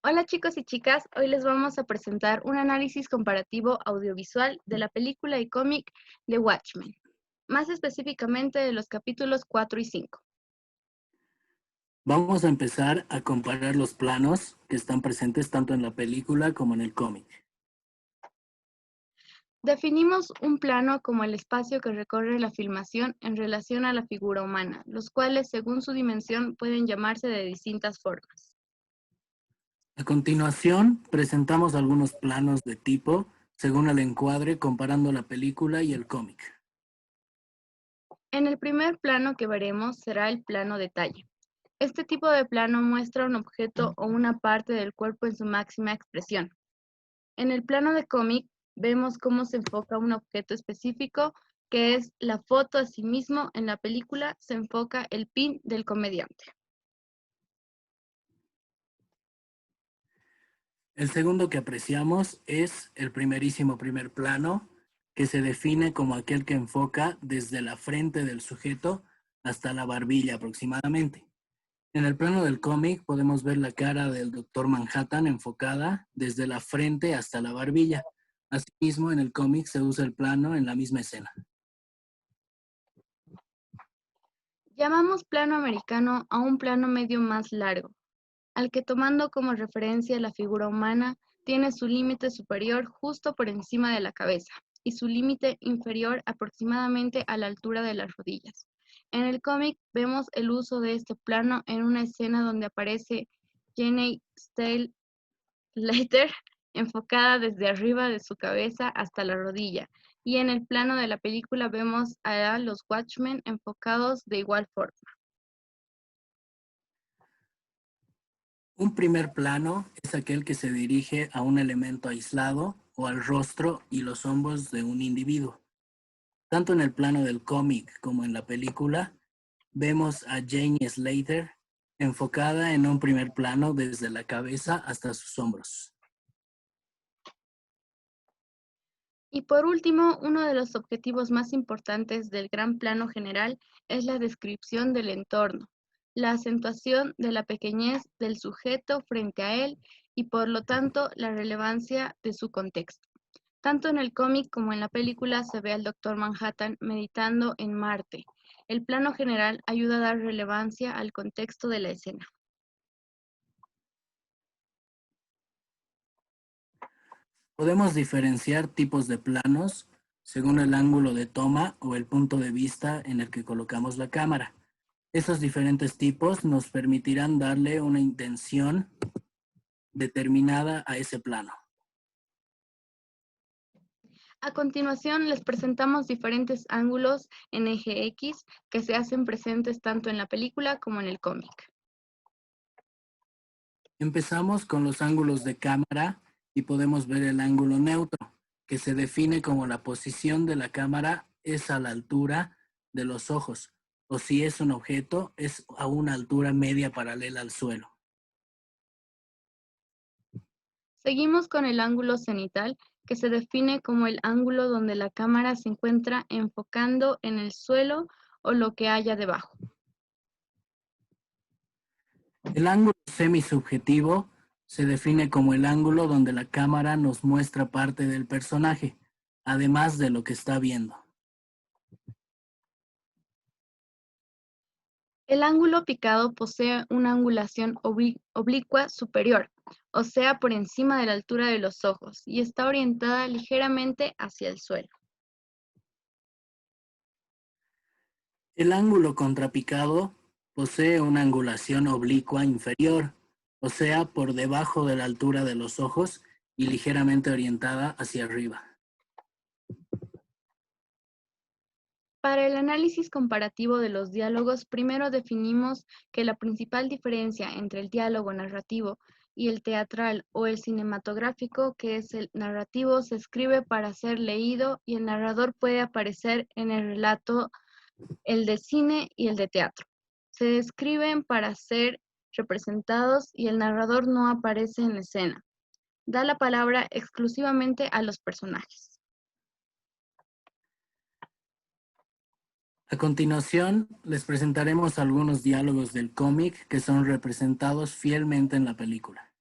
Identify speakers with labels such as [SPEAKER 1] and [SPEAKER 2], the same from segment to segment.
[SPEAKER 1] Hola chicos y chicas, hoy les vamos a presentar un análisis comparativo audiovisual de la película y cómic de Watchmen, más específicamente de los capítulos 4 y 5.
[SPEAKER 2] Vamos a empezar a comparar los planos que están presentes tanto en la película como en el cómic.
[SPEAKER 1] Definimos un plano como el espacio que recorre la filmación en relación a la figura humana, los cuales según su dimensión pueden llamarse de distintas formas.
[SPEAKER 2] A continuación, presentamos algunos planos de tipo según el encuadre comparando la película y el cómic.
[SPEAKER 1] En el primer plano que veremos será el plano detalle. Este tipo de plano muestra un objeto o una parte del cuerpo en su máxima expresión. En el plano de cómic vemos cómo se enfoca un objeto específico, que es la foto a sí mismo. En la película se enfoca el pin del comediante.
[SPEAKER 2] El segundo que apreciamos es el primerísimo primer plano, que se define como aquel que enfoca desde la frente del sujeto hasta la barbilla aproximadamente. En el plano del cómic podemos ver la cara del Doctor Manhattan enfocada desde la frente hasta la barbilla. Asimismo, en el cómic se usa el plano en la misma escena.
[SPEAKER 1] Llamamos plano americano a un plano medio más largo, al que tomando como referencia la figura humana, tiene su límite superior justo por encima de la cabeza y su límite inferior aproximadamente a la altura de las rodillas. En el cómic vemos el uso de este plano en una escena donde aparece Jenny Stale Slater enfocada desde arriba de su cabeza hasta la rodilla, y en el plano de la película vemos a los Watchmen enfocados de igual forma.
[SPEAKER 2] Un primer plano es aquel que se dirige a un elemento aislado o al rostro y los hombros de un individuo. Tanto en el plano del cómic como en la película, vemos a Jane Slater enfocada en un primer plano desde la cabeza hasta sus hombros.
[SPEAKER 1] Y por último, uno de los objetivos más importantes del gran plano general es la descripción del entorno, la acentuación de la pequeñez del sujeto frente a él y por lo tanto la relevancia de su contexto. Tanto en el cómic como en la película se ve al Doctor Manhattan meditando en Marte. El plano general ayuda a dar relevancia al contexto de la escena.
[SPEAKER 2] Podemos diferenciar tipos de planos según el ángulo de toma o el punto de vista en el que colocamos la cámara. Esos diferentes tipos nos permitirán darle una intención determinada a ese plano.
[SPEAKER 1] A continuación, les presentamos diferentes ángulos en eje X que se hacen presentes tanto en la película como en el cómic.
[SPEAKER 2] Empezamos con los ángulos de cámara y podemos ver el ángulo neutro, que se define como la posición de la cámara es a la altura de los ojos, o si es un objeto, es a una altura media paralela al suelo.
[SPEAKER 1] Seguimos con el ángulo cenital, que se define como el ángulo donde la cámara se encuentra enfocando en el suelo o lo que haya debajo.
[SPEAKER 2] El ángulo semisubjetivo se define como el ángulo donde la cámara nos muestra parte del personaje, además de lo que está viendo.
[SPEAKER 1] El ángulo picado posee una angulación oblicua superior, o sea, por encima de la altura de los ojos, y está orientada ligeramente hacia el suelo.
[SPEAKER 2] El ángulo contrapicado posee una angulación oblicua inferior, o sea, por debajo de la altura de los ojos y ligeramente orientada hacia arriba.
[SPEAKER 1] Para el análisis comparativo de los diálogos, primero definimos que la principal diferencia entre el diálogo narrativo y el teatral o el cinematográfico, que es el narrativo, se escribe para ser leído y el narrador puede aparecer en el relato, el de cine y el de teatro. Se escriben para ser representados y el narrador no aparece en escena. Da la palabra exclusivamente a los personajes.
[SPEAKER 2] A continuación, les presentaremos algunos diálogos del cómic que son representados fielmente en la película.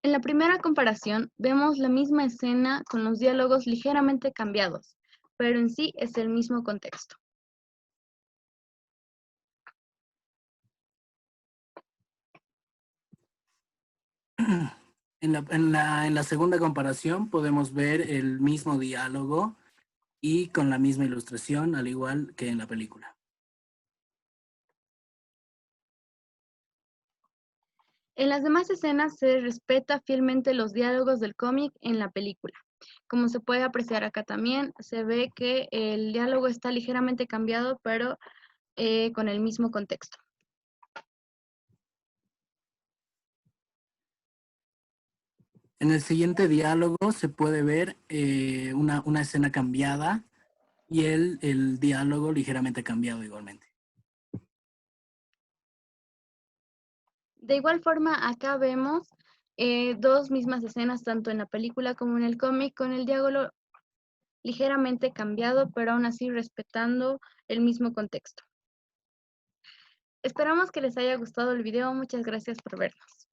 [SPEAKER 1] En la primera comparación vemos la misma escena con los diálogos ligeramente cambiados, pero en sí es el mismo contexto.
[SPEAKER 2] En la segunda comparación podemos ver el mismo diálogo y con la misma ilustración, al igual que en la película.
[SPEAKER 1] En las demás escenas se respeta fielmente los diálogos del cómic en la película. Como se puede apreciar acá también, se ve que el diálogo está ligeramente cambiado, pero con el mismo contexto.
[SPEAKER 2] En el siguiente diálogo se puede ver una escena cambiada y el diálogo ligeramente cambiado igualmente.
[SPEAKER 1] De igual forma, acá vemos dos mismas escenas, tanto en la película como en el cómic, con el diálogo ligeramente cambiado, pero aún así respetando el mismo contexto. Esperamos que les haya gustado el video. Muchas gracias por vernos.